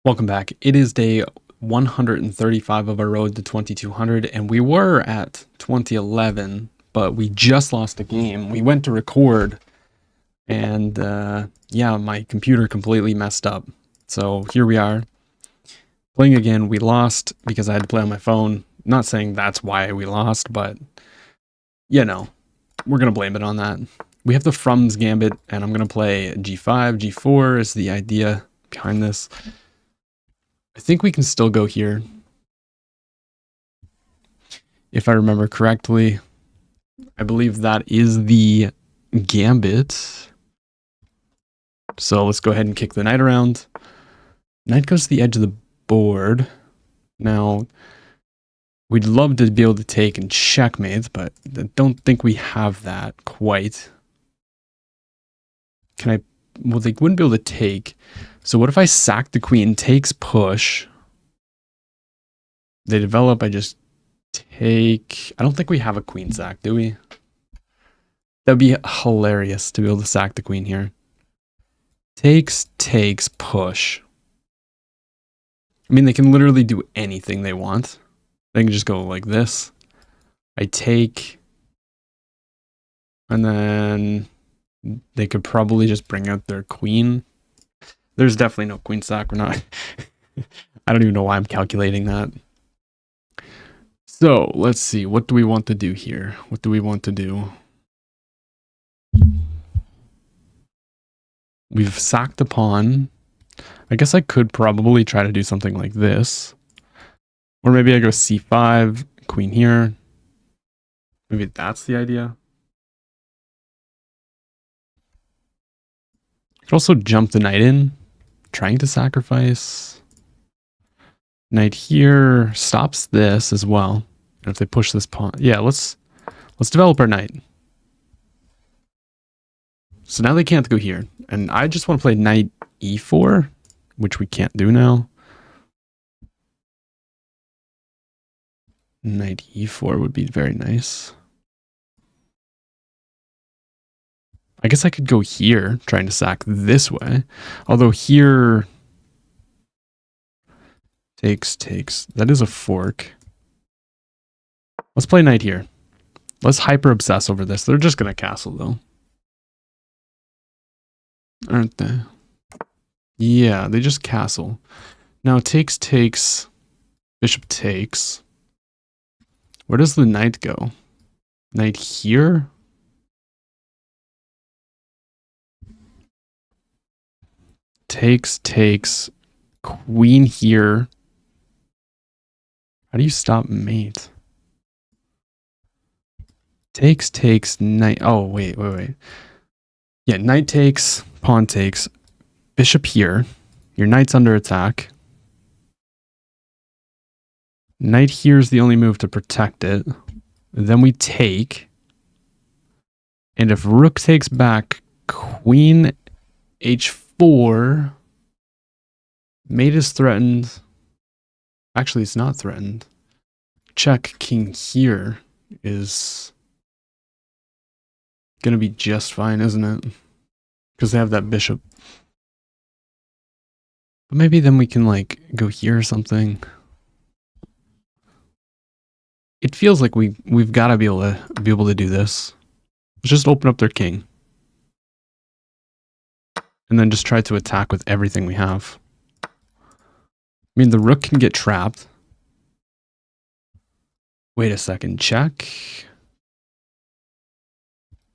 Welcome back. It is day 135 of our road to 2200, and we were at 2011, but we just lost a game. We went to record, and yeah, my computer completely messed up. So here we are, playing again. We lost because I had to play on my phone. Not saying that's why we lost, but you know, we're going to blame it on that. We have the Frum's Gambit, and I'm going to play G5. G4 is the idea behind this. I think we can still go here. If I remember correctly, I believe that is the gambit. So let's go ahead and kick the knight around. Knight goes to the edge of the board. Now, we'd love to be able to take and checkmate, but I don't think we have that quite. Can I? Well, they wouldn't be able to take. So what if I sack the queen, takes push? They develop, I just take... I don't think we have a queen sack, do we? That'd be hilarious to be able to sack the queen here. Takes, push. I mean, they can literally do anything they want. They can just go like this. I take... And then they could probably just bring out their queen. There's definitely no queen sack. We're not... I don't even know why I'm calculating that. So, let's see. What do we want to do here? What do we want to do? We've sacked a pawn. I guess I could probably try to do something like this. Or maybe I go c5, queen here. Maybe that's the idea. Could also jump the knight in, trying to sacrifice. Knight here stops this as well. And if they push this pawn, yeah, let's develop our knight. So now they can't go here, and I just want to play knight e4, which we can't do now. Knight e4 would be very nice. I guess I could go here, trying to sack this way. Although here... Takes. That is a fork. Let's play knight here. Let's hyper obsess over this. They're just going to castle, though. Aren't they? Yeah, they just castle. Now takes. Bishop takes. Where does the knight go? Knight here? Takes. Queen here. How do you stop mate? Takes, knight. Oh, wait. Yeah, knight takes, pawn takes, bishop here. Your knight's under attack. Knight here is the only move to protect it. Then we take. And if rook takes back, queen h4. Mate is threatened. Actually, it's not threatened. Check king here is gonna be just fine, isn't it? Because they have that bishop. But maybe then we can like go here or something. It feels like we've got to be able to do this. Let's just open up their king. And then just try to attack with everything we have. I mean, the rook can get trapped. Wait a second, check.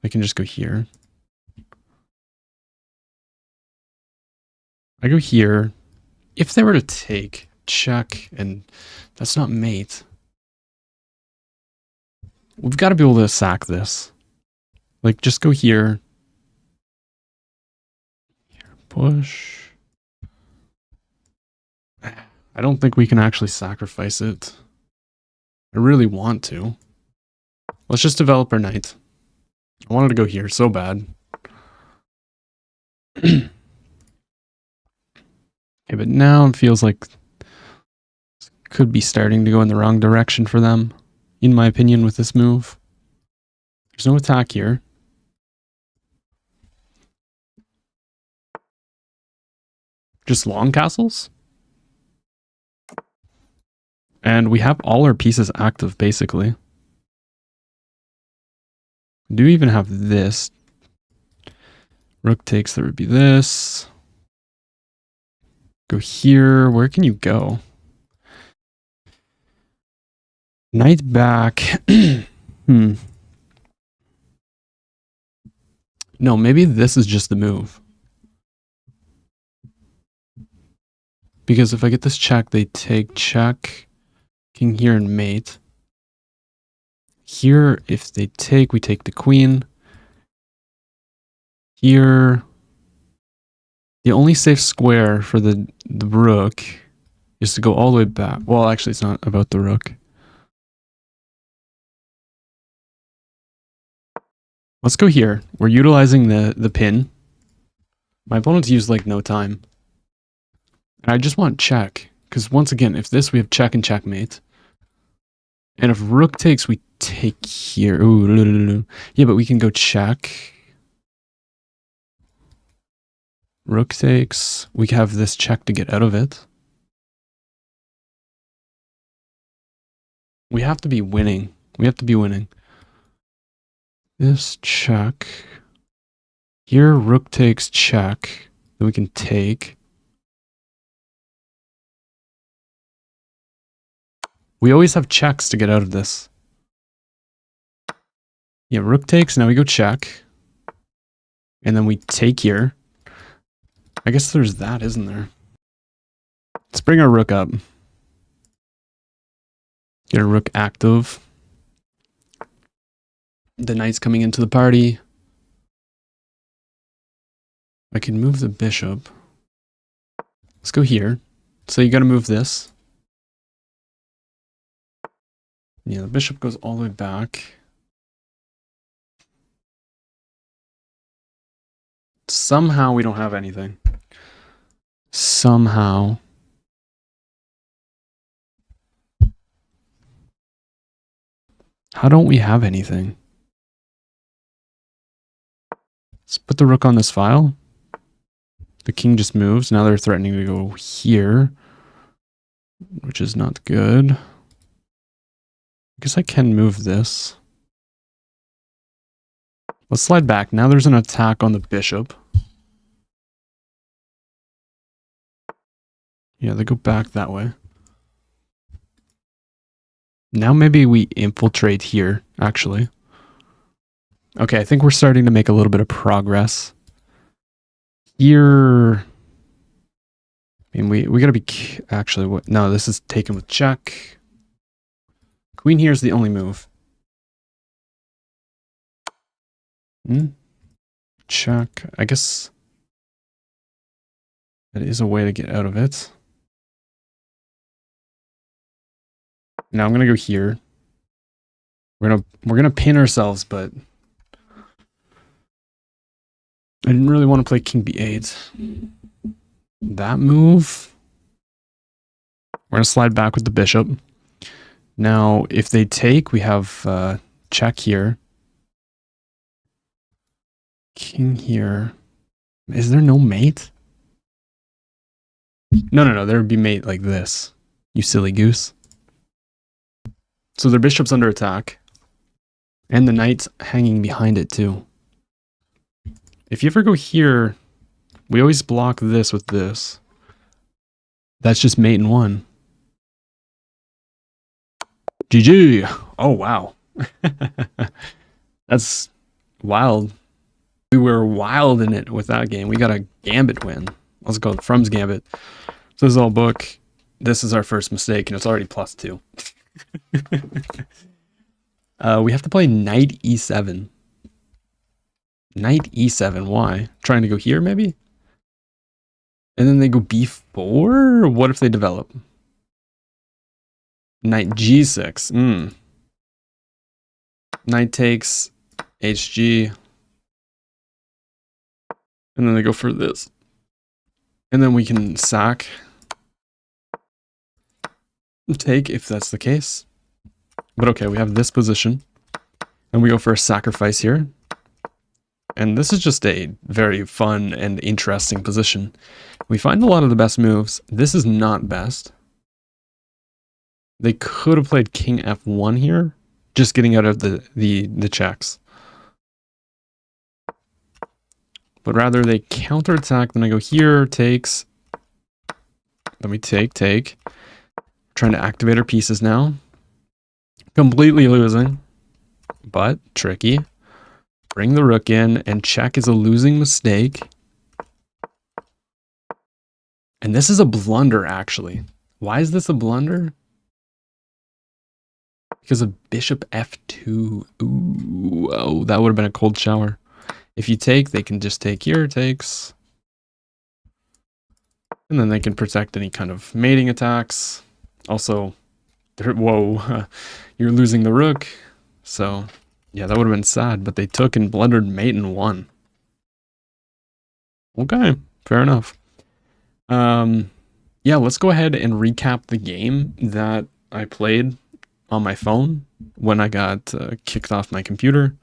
I can just go here. I go here. If they were to take, check, and that's not mate. We've got to be able to sack this. Like, just go here. Here, push. I don't think we can actually sacrifice it. I really want to. Let's just develop our knight. I wanted to go here so bad. Okay, but now it feels like this could be starting to go in the wrong direction for them, in my opinion, with this move. There's no attack here. Just long castles? And we have all our pieces active, basically. We do even have this. Rook takes, there would be this. Go here. Where can you go? Knight back. No, maybe this is just the move. Because if I get this check, they take check. King here and mate. Here, if they take, we take the queen. Here, the only safe square for the rook is to go all the way back. Well, actually, it's not about the rook. Let's go here. We're utilizing the pin. My opponent's used like no time. And I just want check. Because once again, if this, we have check and checkmate. And if rook takes, we take here. Ooh, yeah, but we can go check. Rook takes. We have this check to get out of it. We have to be winning. We have to be winning. This check. Here, rook takes check. Then we can take. We always have checks to get out of this. Yeah, rook takes. Now we go check. And then we take here. I guess there's that, isn't there? Let's bring our rook up. Get a rook active. The knight's coming into the party. I can move the bishop. Let's go here. So you gotta move this. Yeah, the bishop goes all the way back. Somehow we don't have anything. Somehow. How don't we have anything? Let's put the rook on this file. The king just moves. Now they're threatening to go here, which is not good. I guess I can move this. Let's slide back. Now there's an attack on the bishop. Yeah, they go back that way. Now maybe we infiltrate here, actually. Okay, I think we're starting to make a little bit of progress. Here... I mean, we gotta be... Actually, what? No, this is taken with check. Queen here is the only move. Check. I guess... that is a way to get out of it. Now I'm gonna go here. We're gonna pin ourselves, but I didn't really want to play king b8. That move. We're gonna slide back with the bishop. Now, if they take, we have check here. King here. Is there no mate? No. There would be mate like this. You silly goose. So their bishop's under attack. And the knight's hanging behind it too. If you ever go here, we always block this with this. That's just mate in one. GG! Oh, wow. That's wild. We were wild in it with that game. We got a gambit win. Let's go Frum's Gambit. So this is all book. This is our first mistake, and it's already +2. We have to play knight e7. Knight e7, why? Trying to go here, maybe? And then they go b4? What if they develop? Knight g6. Knight takes hg. And then they go for this. And then we can sack. Take if that's the case. But okay, we have this position. And we go for a sacrifice here. And this is just a very fun and interesting position. We find a lot of the best moves. This is not best. They could have played king f1 here, just getting out of the checks. But rather they counterattack, then I go here, takes. Let me take. Trying to activate our pieces now. Completely losing, but tricky. Bring the rook in, and check is a losing mistake. And this is a blunder, actually. Why is this a blunder? Because of bishop f2. Ooh, oh, that would have been a cold shower. If you take, they can just take here, takes. And then they can protect any kind of mating attacks. Also, whoa, you're losing the rook. So, yeah, that would have been sad, but they took and blundered mate and won. Okay, fair enough. Yeah, let's go ahead and recap the game that I played on my phone when I got kicked off my computer.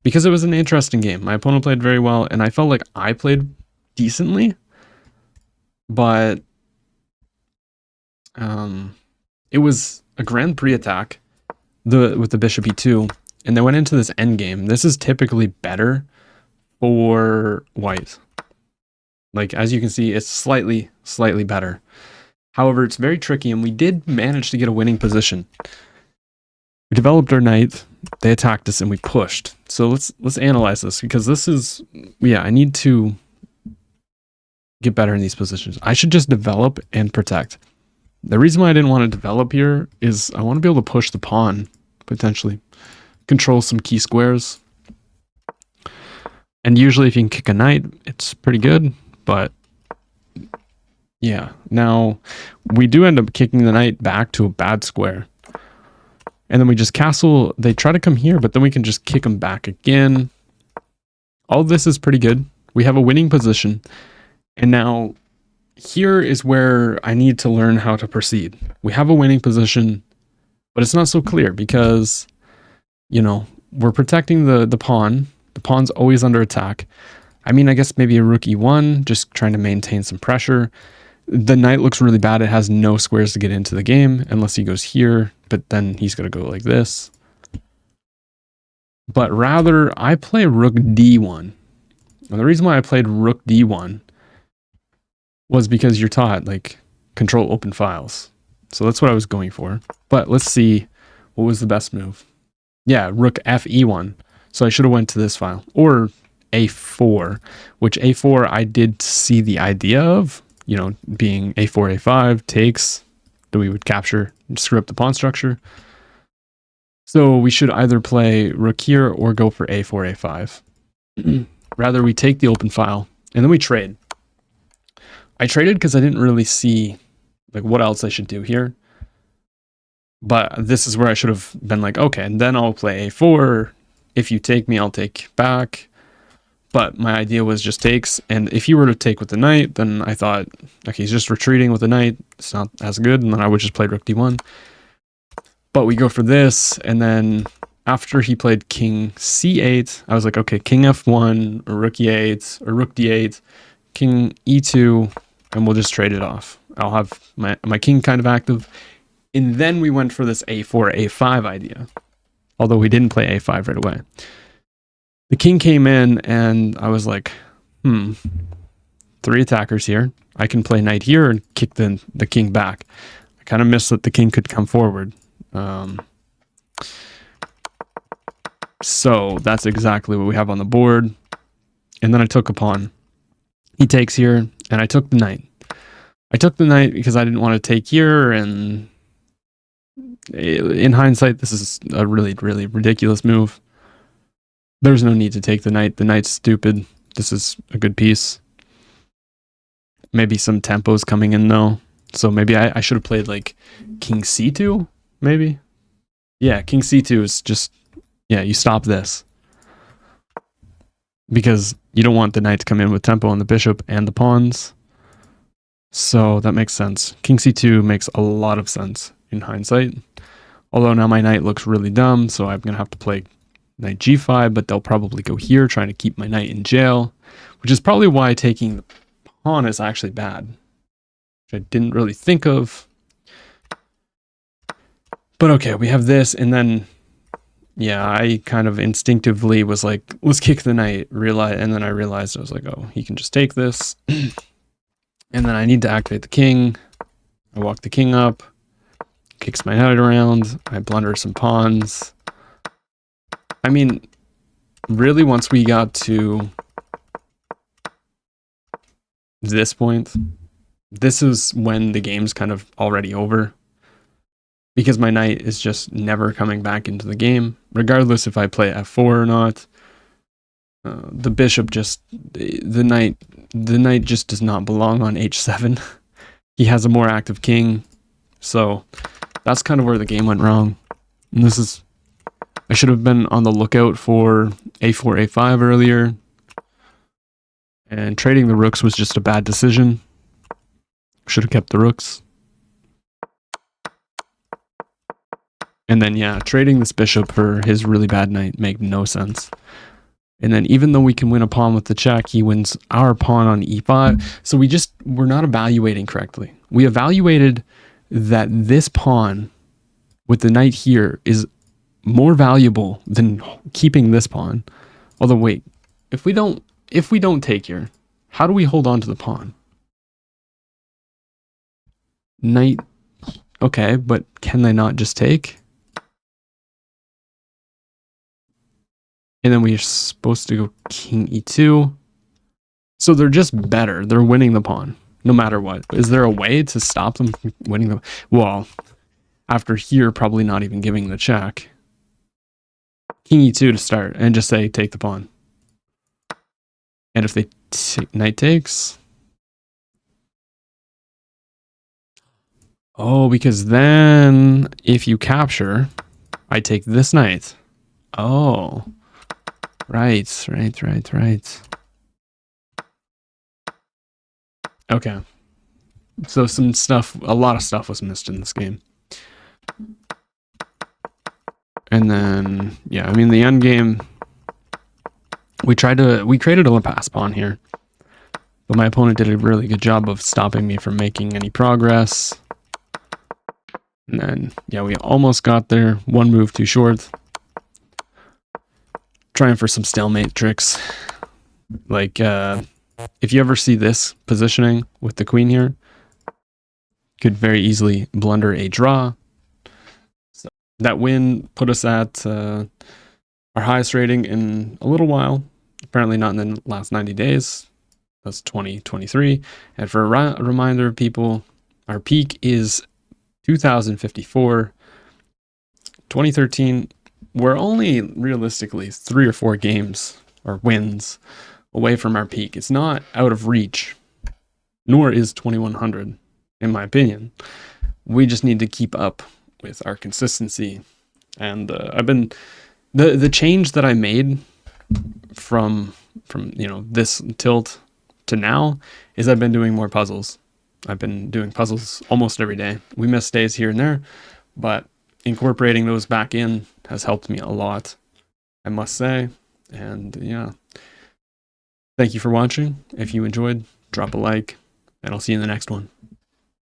Because it was an interesting game. My opponent played very well, and I felt like I played decently. But it was a Grand Prix attack with the bishop e2, and they went into this endgame. This is typically better for white. Like, as you can see, it's slightly better. However, it's very tricky, and we did manage to get a winning position. We developed our knight, they attacked us, and we pushed. So let's analyze this, because this is, yeah, I need to get better in these positions. I should just develop and protect. The reason why I didn't want to develop here is I want to be able to push the pawn, potentially. Control some key squares. And usually if you can kick a knight, it's pretty good, but yeah. Now, we do end up kicking the knight back to a bad square. And then we just castle. They try to come here, but then we can just kick them back again. All this is pretty good. We have a winning position. And now, here is where I need to learn how to proceed. We have a winning position, but it's not so clear because, you know, we're protecting the pawn. The pawn's always under attack. I mean, I guess maybe a rook e1, just trying to maintain some pressure. The knight looks really bad. It has no squares to get into the game unless he goes here, but then he's going to go like this. But rather, I play rook d1. And the reason why I played rook d1 was because you're taught, like, control open files. So that's what I was going for. But let's see what was the best move. Yeah, rook fe1. So I should have went to this file. Or a4, which a4 I did see the idea of, you know, being a4, a5, takes, that we would capture and screw up the pawn structure. So we should either play rook here or go for a4, a5. Rather, we take the open file, and then we trade. I traded because I didn't really see like what else I should do here. But this is where I should have been like, okay, and then I'll play a4. If you take me, I'll take back. But my idea was just takes. And if you were to take with the knight, then I thought, okay, he's just retreating with the knight. It's not as good. And then I would just play rook d1. But we go for this. And then after he played king c8, I was like, okay, king f1 or rook e8 or rook d8, king e2, and we'll just trade it off. I'll have my king kind of active. And then we went for this a4, a5 idea. Although we didn't play a5 right away. The king came in and I was like, 3 attackers here. I can play knight here and kick the king back. I kind of missed that the king could come forward. So that's exactly what we have on the board. And then I took a pawn. He takes here, and I took the knight. I took the knight because I didn't want to take here, and in hindsight, this is a really, really ridiculous move. There's no need to take the knight. The knight's stupid. This is a good piece. Maybe some tempo's coming in, though. So maybe I should have played, like, king c2, maybe? Yeah, king c2 is just, yeah, you stop this. Because you don't want the knight to come in with tempo on the bishop and the pawns. So that makes sense. King c2 makes a lot of sense in hindsight. Although now my knight looks really dumb, so I'm going to have to play knight g5, but they'll probably go here, trying to keep my knight in jail. Which is probably why taking the pawn is actually bad. Which I didn't really think of. But okay, we have this, and then yeah, I kind of instinctively was like, let's kick the knight, and then I realized I was like, oh, he can just take this. And then I need to activate the king. I walk the king up, kicks my knight around, I blunder some pawns. I mean, really, once we got to this point, this is when the game's kind of already over. Because my knight is just never coming back into the game, regardless if I play f4 or not. The bishop just, the knight just does not belong on h7. He has a more active king, so that's kind of where the game went wrong. And this is, I should have been on the lookout for a4, a5 earlier, and trading the rooks was just a bad decision. Should have kept the rooks. And then, yeah, trading this bishop for his really bad knight made no sense. And then even though we can win a pawn with the check, he wins our pawn on e5. So we're not evaluating correctly. We evaluated that this pawn with the knight here is more valuable than keeping this pawn. Although, wait, if we don't take here, how do we hold on to the pawn? Knight, okay, but can they not just take? And then we're supposed to go king e2. So they're just better. They're winning the pawn, no matter what. Is there a way to stop them from winning the... Well, after here, probably not even giving the check. King e2 to start, and just say, take the pawn. And if they knight takes... Oh, because then, if you capture, I take this knight. Oh... Right. Okay. So a lot of stuff was missed in this game. And then, yeah, I mean, the end game, we created a pass pawn here. But my opponent did a really good job of stopping me from making any progress. And then, yeah, we almost got there. One move too short. Trying for some stalemate tricks. Like, if you ever see this positioning with the queen here, could very easily blunder a draw. So that win put us at our highest rating in a little while. Apparently not in the last 90 days. That's 2023. And for a reminder of people, our peak is 2054. 2013, we're only realistically 3 or 4 games or wins away from our peak. It's not out of reach, nor is 2100, in my opinion. We just need to keep up with our consistency. And I've been the change that I made from this tilt to now is I've been doing more puzzles. I've been doing puzzles almost every day. We miss days here and there, but incorporating those back in has helped me a lot, I must say. And yeah, thank you for watching. If you enjoyed, drop a like, and I'll see you in the next one.